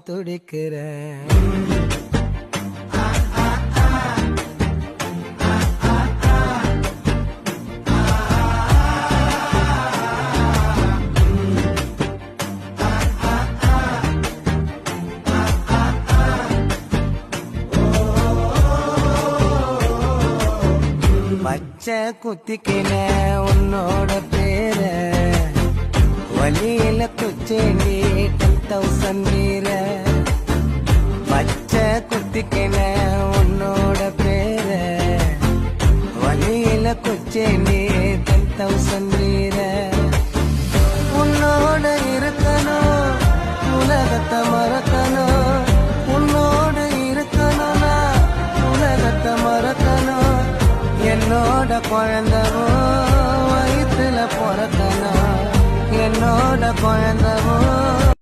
துடிக்கிறேன். பச்சை குத்திக்கின உன்னோட பேர வழியில குச்சேண்டி 10,000 வீர. பச்சை குத்திக்கின உன்னோட பேர வழியில குச்சேண்டி 10,000 வீர. உன்னோட இருக்கணும் உலகத்தை மறக்கணும், உன்னோட இருக்கணும்னா உலகத்தை மறக்கணும். என்னோட குழந்தவோ வயிற்றுல பிறக்கணும், என்னோட குழந்தவோ